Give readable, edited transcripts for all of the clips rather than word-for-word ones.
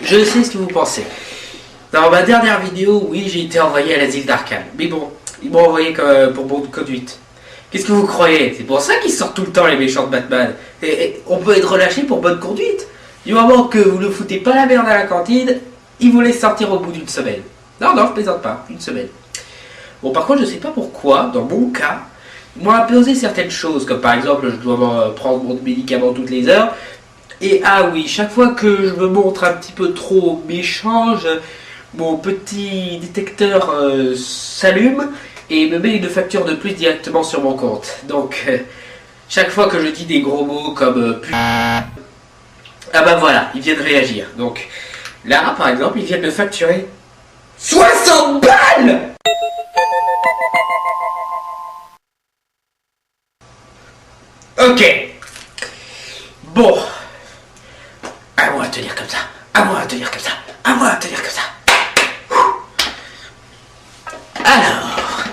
Je sais ce que vous pensez. Dans ma dernière vidéo, oui, j'ai été envoyé à l'asile d'Arkham. Mais bon, ils m'ont envoyé pour bonne conduite. Qu'est-ce que vous croyez? C'est pour ça qu'ils sortent tout le temps les méchants de Batman. Et on peut être relâché pour bonne conduite. Du moment que vous ne foutez pas la merde à la cantine, ils vous laissent sortir au bout d'une semaine. Non, je plaisante pas, une semaine. Bon, par contre, je sais pas pourquoi, dans mon cas, ils m'ont imposé certaines choses, comme par exemple, je dois prendre mon médicament toutes les heures. Et ah oui, chaque fois que je me montre un petit peu trop méchant, mon petit détecteur s'allume et me met une facture de plus directement sur mon compte. Donc, chaque fois que je dis des gros mots comme putain, ah bah voilà, ils viennent réagir. Donc, là, par exemple, ils viennent me facturer 60 balles! Ok. Bon. À moi à tenir comme ça. À moi à tenir comme ça. À moi à tenir comme ça. Alors.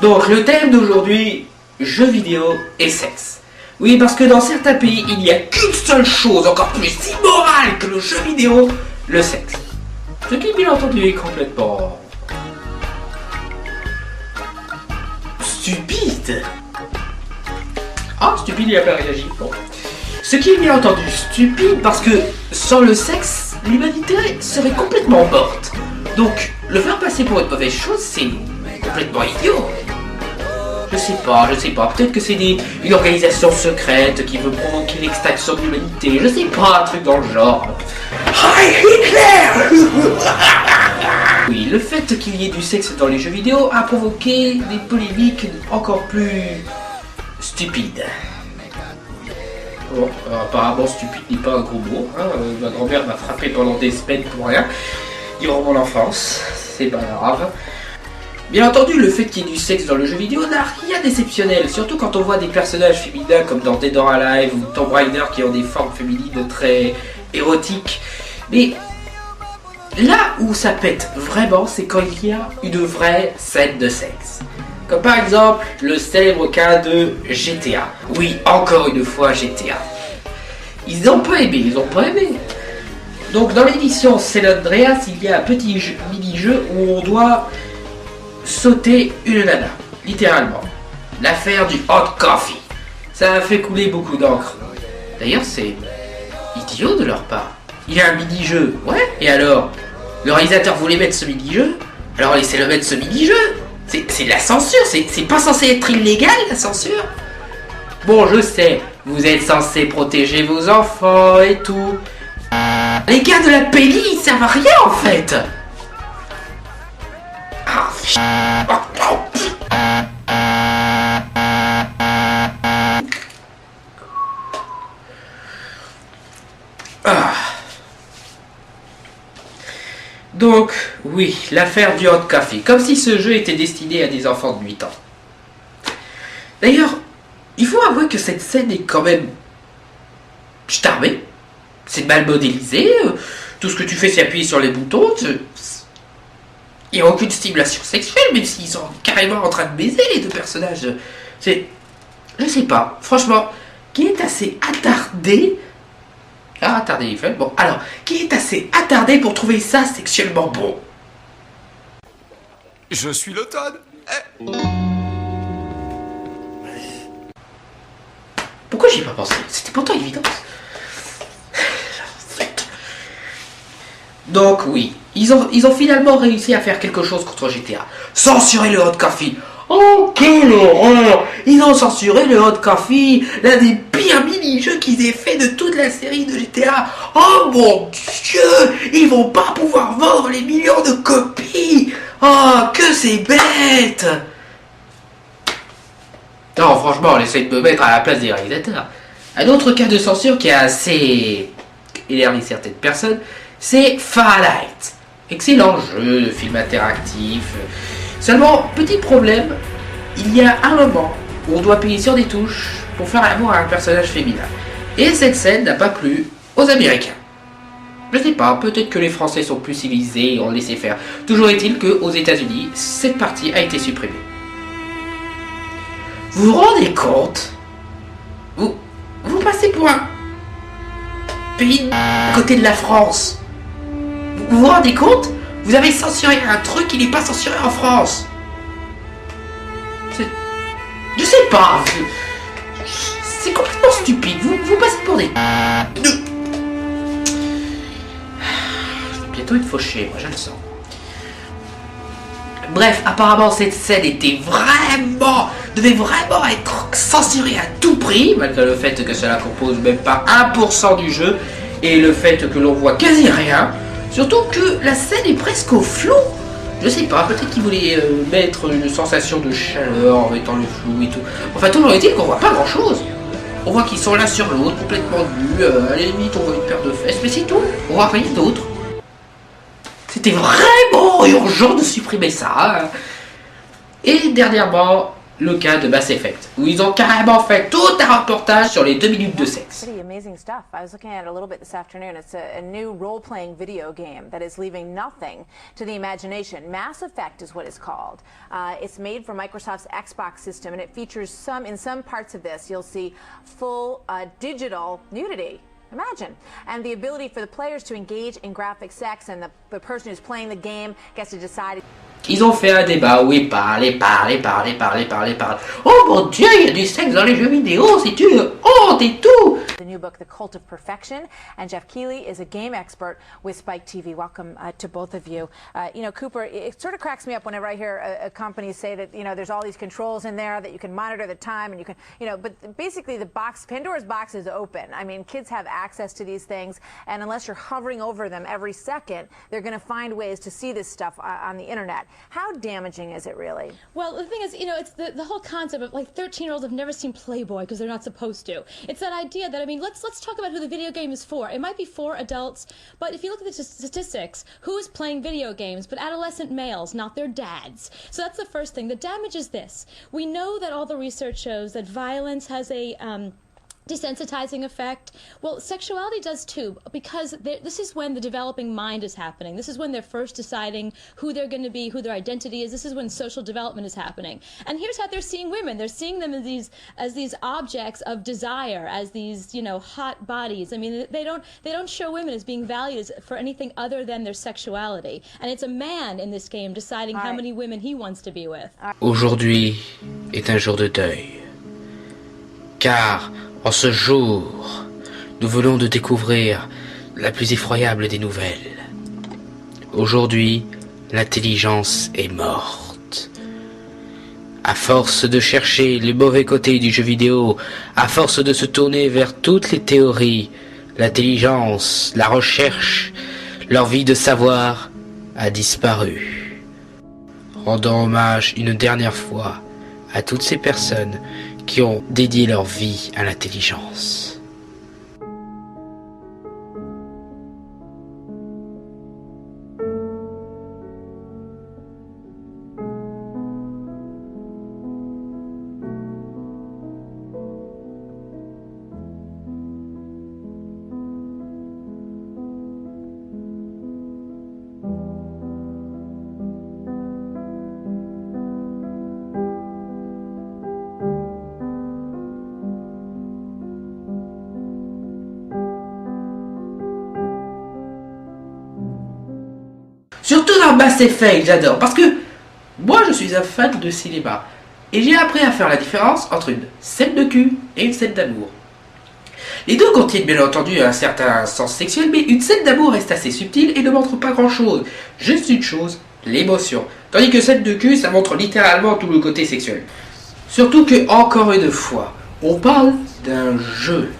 Donc, le thème d'aujourd'hui, jeux vidéo et sexe. Oui, parce que dans certains pays, il n'y a qu'une seule chose encore plus immorale que le jeu vidéo, le sexe. Ce qui, bien entendu, est complètement stupide. Ah, stupide, il a pas réagi. Bon. Ce qui est bien entendu stupide parce que sans le sexe, l'humanité serait complètement morte. Donc, le faire passer pour une mauvaise chose, c'est complètement idiot. Je sais pas. Peut-être que c'est une organisation secrète qui veut provoquer l'extinction de l'humanité. Je sais pas, un truc dans le genre. Hi Hitler! Oui, le fait qu'il y ait du sexe dans les jeux vidéo a provoqué des polémiques encore plus stupides. Bon, apparemment stupide n'est pas un gros mot. Hein. Ma grand-mère m'a frappé pendant des semaines pour rien. Durant mon enfance, c'est pas grave. Bien entendu, le fait qu'il y ait du sexe dans le jeu vidéo n'a rien d'exceptionnel, surtout quand on voit des personnages féminins comme dans Dead or Alive ou Tomb Raider qui ont des formes féminines très érotiques. Mais là où ça pète vraiment, c'est quand il y a une vraie scène de sexe. Comme par exemple le célèbre cas de GTA. Oui, encore une fois GTA. Ils ont pas aimé. Donc dans l'édition San Andreas, il y a un petit mini-jeu où on doit sauter une nana, littéralement. L'affaire du hot coffee. Ça a fait couler beaucoup d'encre. D'ailleurs, c'est idiot de leur part. Il y a un mini-jeu, ouais, et alors? Le réalisateur voulait mettre ce mini-jeu, alors laissez-le mettre ce mini-jeu. C'est de la censure, c'est pas censé être illégal, la censure. Bon, je sais, vous êtes censé protéger vos enfants et tout. Les gars de la PEGI, ils servent à rien, en fait. Donc, oui, l'affaire du hot coffee. Comme si ce jeu était destiné à des enfants de 8 ans. D'ailleurs, il faut avouer que cette scène est quand même charmée. C'est mal modélisé. Tout ce que tu fais, c'est appuyer sur les boutons. Il n'y a aucune stimulation sexuelle, même s'ils sont carrément en train de baiser les deux personnages. Je sais pas. Franchement, qui est assez attardé... Ah, attardé, il fait. Bon, alors, qui est assez attardé pour trouver ça sexuellement bon? Je suis l'automne. Pourquoi j'y ai pas pensé? C'était pourtant évident. Donc oui, ils ont finalement réussi à faire quelque chose contre GTA. Censurer le hot coffee. Oh, quelle horreur! Ils ont censuré le hot coffee, l'un des pires mini-jeux qu'ils aient fait de toute la série de GTA. Oh mon Dieu! Ils vont pas pouvoir vendre les millions de copies! Oh, que c'est bête! Non, franchement, on essaie de me mettre à la place des réalisateurs. Un autre cas de censure qui a assez énervé certaines personnes, c'est Fahrenheit. Excellent jeu de film interactif. Seulement, petit problème, il y a un moment où on doit payer sur des touches pour faire l'amour à un personnage féminin. Et cette scène n'a pas plu aux Américains. Je sais pas, peut-être que les Français sont plus civilisés et ont laissé faire. Toujours est-il qu'aux États-Unis, cette partie a été supprimée. Vous vous rendez compte? Vous passez pour un pays à côté de la France. vous vous rendez compte? Vous avez censuré un truc qui n'est pas censuré en France. Je sais pas. C'est complètement stupide. Vous passez pour des... Bientôt être fauché, moi je le sens. Bref, apparemment cette scène devait vraiment être censurée à tout prix, malgré le fait que cela compose même pas 1% du jeu, et le fait que l'on voit quasi rien, surtout que la scène est presque au flou. Je sais pas, peut-être qu'ils voulaient mettre une sensation de chaleur en mettant le flou et tout. Enfin, toujours est-il qu'on voit pas grand chose. On voit qu'ils sont l'un sur l'autre, complètement nus, à la limite on voit une paire de fesses, mais c'est tout, on voit rien d'autre. C'était vraiment urgent de supprimer ça. Et dernièrement, le cas de Mass Effect, où ils ont carrément fait tout un reportage sur les 2 minutes de sexe. Pretty amazing stuff. I was looking at it a little bit this afternoon. It's a new role-playing video game that is leaving nothing to the imagination. Mass Effect is what it's called. It's made for Microsoft's Xbox system, and it features in some parts of this, you'll see full digital nudity. Imagine. And the ability for the players to engage in graphic sex, and the person who's playing the game gets to decide. Ils ont fait un débat où ils parlent. Oh mon Dieu, il y a du sexe dans les jeux vidéo, c'est une honte et tout. The new book, The Cult of Perfection, and Jeff Keighley is a game expert with Spike TV. Welcome to both of you. You know, Cooper, it sort of cracks me up whenever I hear a company say that, you know, there's all these controls in there that you can monitor the time and you can, you know, but basically Pandora's box is open. I mean, kids have access to these things, and unless you're hovering over them every second, they're going to find ways to see this stuff on the internet. How damaging is it really? Well, the thing is, you know, it's the whole concept of like 13-year-olds have never seen Playboy because they're not supposed to. It's that idea that, I mean, let's talk about who the video game is for. It might be for adults, but if you look at the statistics, who is playing video games but adolescent males, not their dads? So that's the first thing. The damage is this. We know that all the research shows that violence has a desensitizing effect. Well, sexuality does too, because this is when the developing mind is happening. This is when they're first deciding who they're going to be, who their identity is. This is when social development is happening. And here's how they're seeing women. They're seeing them as these objects of desire, as these, you know, hot bodies. I mean, they don't show women as being valued for anything other than their sexuality. And it's a man in this game deciding how many women he wants to be with. Aujourd'hui est un jour de deuil, car en ce jour, nous venons de découvrir la plus effroyable des nouvelles. Aujourd'hui, l'intelligence est morte. À force de chercher les mauvais côtés du jeu vidéo, à force de se tourner vers toutes les théories, l'intelligence, la recherche, l'envie de savoir a disparu. Rendons hommage une dernière fois à toutes ces personnes qui ont dédié leur vie à l'intelligence. Surtout dans Mass Effect, j'adore, parce que moi je suis un fan de cinéma, et j'ai appris à faire la différence entre une scène de cul et une scène d'amour. Les deux contiennent bien entendu un certain sens sexuel, mais une scène d'amour reste assez subtile et ne montre pas grand chose, juste une chose, l'émotion. Tandis que scène de cul, ça montre littéralement tout le côté sexuel. Surtout que, encore une fois, on parle d'un jeu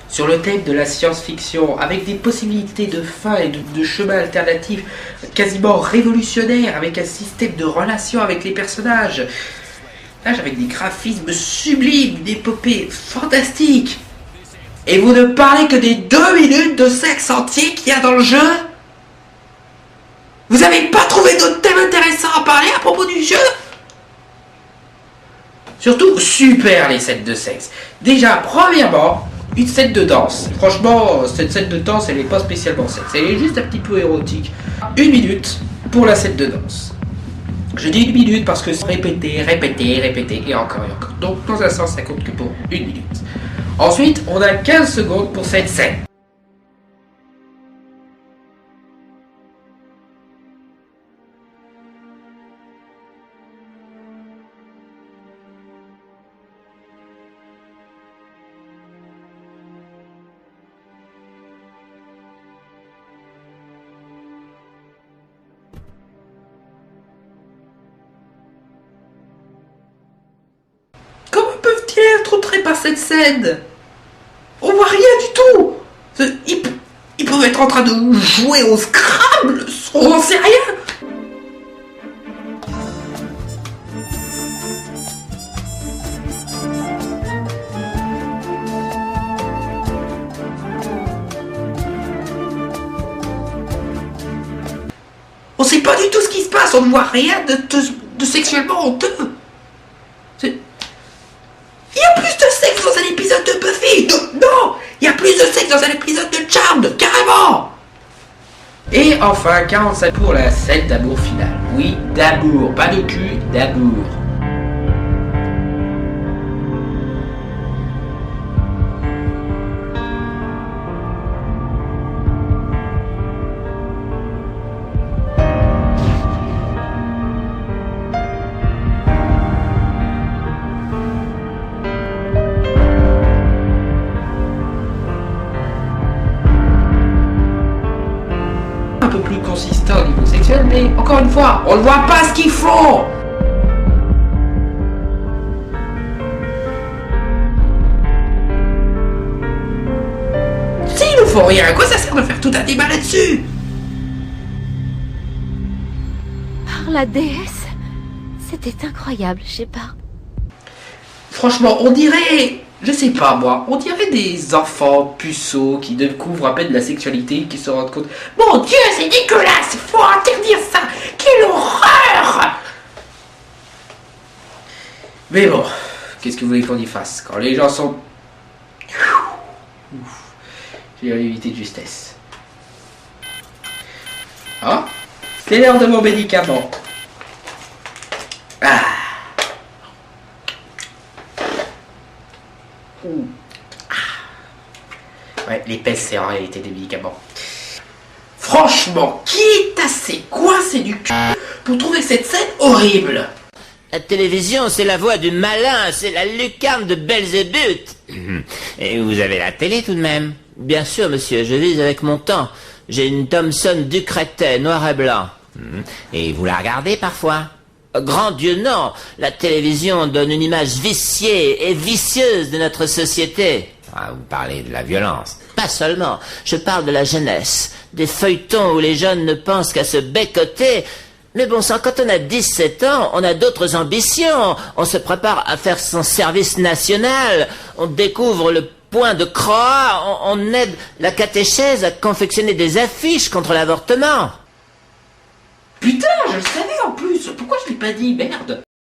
sur le thème de la science-fiction, avec des possibilités de fin et de chemin alternatifs quasiment révolutionnaires, avec un système de relation avec les personnages, avec des graphismes sublimes, une épopée fantastique. Et vous ne parlez que des 2 minutes de sexe entier qu'il y a dans le jeu? Vous n'avez pas trouvé d'autres thèmes intéressants à parler à propos du jeu? Surtout, super les scènes de sexe. Déjà, premièrement, une scène de danse. Franchement, cette scène de danse, elle n'est pas spécialement sexe. Elle est juste un petit peu érotique. 1 minute pour la scène de danse. Je dis 1 minute parce que c'est répéter, et encore et encore. Donc, dans un sens, ça compte que pour 1 minute. Ensuite, on a 15 secondes pour cette scène. peuvent-ils être outrés par cette scène? On voit rien du tout. Ils peuvent être en train de jouer au Scrabble, on n'en sait rien. On sait pas du tout ce qui se passe, on ne voit rien de sexuellement honteux. Il y a plus de sexe dans un épisode de Buffy. Non, il y a plus de sexe dans un épisode de Charmed, carrément. Et enfin, 45 pour la scène d'amour finale. Oui, d'amour, pas de cul, d'amour. Un peu plus consistant au niveau sexuel, mais encore une fois, on ne voit pas ce qu'ils font. S'ils ne font rien, à quoi ça sert de faire tout un débat là-dessus? Par la déesse, c'était incroyable, je sais pas. Franchement, on dirait, je sais pas moi, on dirait des enfants puceaux qui découvrent à peine la sexualité, qui se rendent compte. Mon Dieu, c'est dégueulasse, faut interdire ça, quelle horreur! Mais bon, qu'est-ce que vous voulez qu'on y fasse quand les gens sont... J'ai évité de justesse. Ah, c'est l'heure de mon médicament. Ah. Ouais, l'épaisse, c'est en réalité des médicaments. Franchement, qui est assez coincé du cul pour trouver cette scène horrible? La télévision, c'est la voix du malin, c'est la lucarne de Belzébuth. Et vous avez la télé tout de même? Bien sûr, monsieur, je vise avec mon temps. J'ai une Thomson Ducretet, noir et blanc. Et vous la regardez parfois? Grand Dieu, non! La télévision donne une image viciée et vicieuse de notre société. Ah, vous parlez de la violence. Pas seulement. Je parle de la jeunesse, des feuilletons où les jeunes ne pensent qu'à se bécoter. Mais bon sang, quand on a 17 ans, on a d'autres ambitions. On se prépare à faire son service national. On découvre le point de croix. On aide la catéchèse à confectionner des affiches contre l'avortement. Putain, je le savais en plus. Pourquoi je l'ai pas dit, merde?